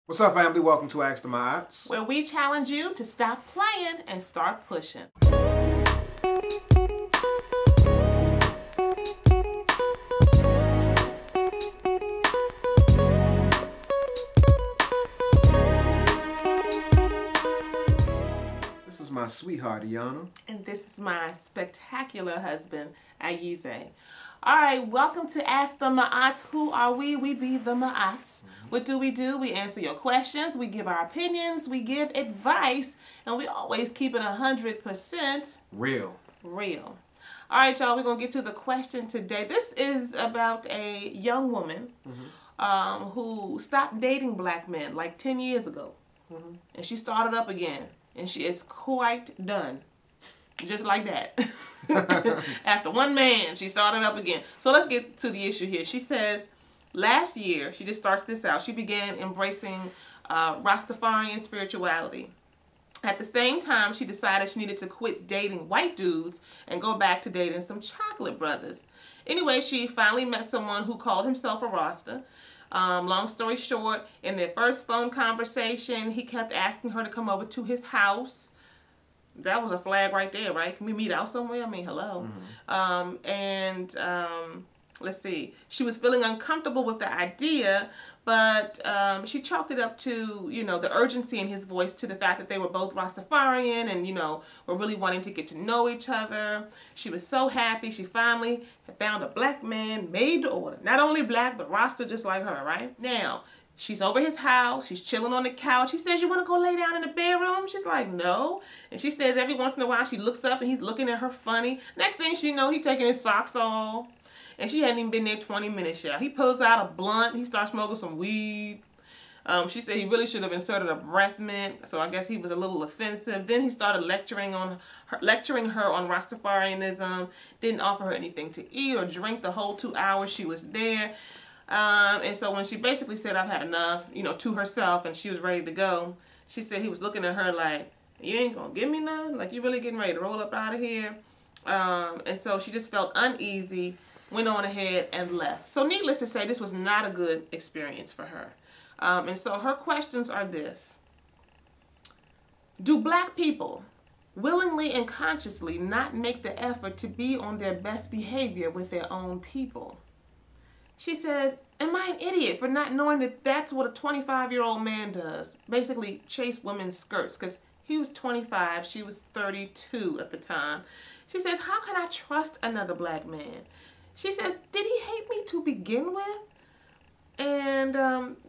What's up, family? Welcome to Ask the Mods, where we challenge you to stop playing and start pushing. This is my sweetheart, Iana. And this is my spectacular husband, Ayize. Alright, welcome to Ask the Ma'ats. Who are we? We be the Ma'ats. What do? We answer your questions, we give our opinions, we give advice, and we always keep it 100% real. Alright, y'all, we're going to get to the question today. This is about a young woman who stopped dating black men like 10 years ago. And she started up again, and she is quite done. Just like that. After one man, she started up again. So let's get to the issue here. She says, last year, she just starts this out, she began embracing Rastafarian spirituality. At the same time, she decided she needed to quit dating white dudes and go back to dating some chocolate brothers. Anyway, she finally met someone who called himself a Rasta. Long story short, in their first phone conversation, he kept asking her to come over to his house. That was a flag right there, right? Can we meet out somewhere? I mean, hello. Let's see. She was feeling uncomfortable with the idea, but she chalked it up to, you know, the urgency in his voice, to the fact that they were both Rastafarian and, you know, were really wanting to get to know each other. She was so happy. She finally had found a black man made to order. Not only black, but Rasta just like her, right? Now, she's over his house. She's chilling on the couch. He says, "You want to go lay down in the bedroom?" She's like, "No." And she says every once in a while she looks up and he's looking at her funny. Next thing she know, he's taking his socks off. And she hadn't even been there 20 minutes yet. He pulls out a blunt. He starts smoking some weed. She said he really should have inserted a breath mint. So I guess he was a little offensive. Then he started lecturing her on Rastafarianism. Didn't offer her anything to eat or drink the whole 2 hours she was there. And so when she basically said, "I've had enough," you know, to herself, and she was ready to go, she said he was looking at her like, "You ain't gonna give me none? Like, you really getting ready to roll up out of here?" And so she just felt uneasy, went on ahead and left. So needless to say, this was not a good experience for her. And so her questions are this: do black people willingly and consciously not make the effort to be on their best behavior with their own people? She says, "Am I an idiot for not knowing that that's what a 25-year-old man does? Basically chase women's skirts," because he was 25, she was 32 at the time. She says, "How can I trust another black man?" She says, "Did he hate me to begin with?" And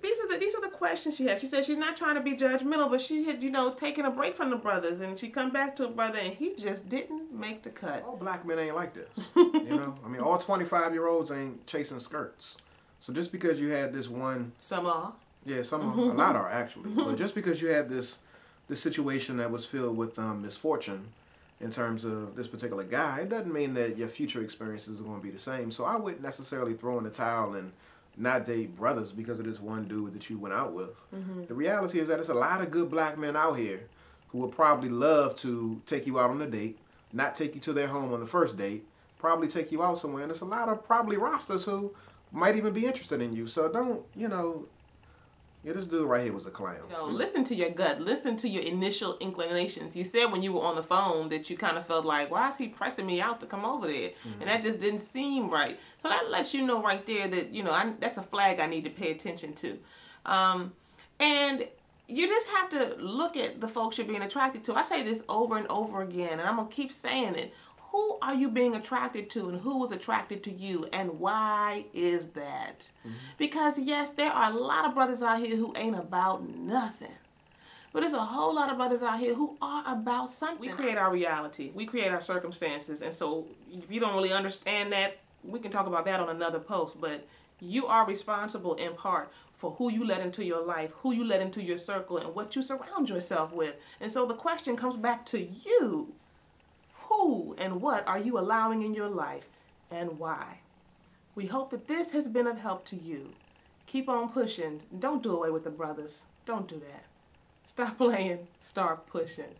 these are the questions she had. She said she's not trying to be judgmental, but she had, you know, taken a break from the brothers, and she come back to a brother, and he just didn't make the cut. All black men ain't like this. You know, I mean, all 25-year-olds ain't chasing skirts. So just because you had this one, some are, yeah, some are, a lot are actually, but just because you had this situation that was filled with misfortune in terms of this particular guy, it doesn't mean that your future experiences are going to be the same. So I wouldn't necessarily throw in the towel and not date brothers because of this one dude that you went out with. The reality is that there's a lot of good black men out here who would probably love to take you out on a date, not take you to their home on the first date, probably take you out somewhere. And there's a lot of probably Rastas who might even be interested in you. So don't, you know, yeah, this dude right here was a clown. You know, listen to your gut. Listen to your initial inclinations. You said when you were on the phone that you kind of felt like, why is he pressing me out to come over there? And that just didn't seem right. So that lets you know right there that, you know, that's a flag I need to pay attention to. And you just have to look at the folks you're being attracted to. I say this over and over again, and I'm going to keep saying it. Who are you being attracted to, and who was attracted to you, and why is that? Because yes, there are a lot of brothers out here who ain't about nothing. But there's a whole lot of brothers out here who are about something. We create our reality. We create our circumstances. And so if you don't really understand that, we can talk about that on another post. But you are responsible in part for who you let into your life, who you let into your circle, and what you surround yourself with. And so the question comes back to you. Who and what are you allowing in your life, and why? We hope that this has been of help to you. Keep on pushing. Don't do away with the brothers. Don't do that. Stop playing. Start pushing.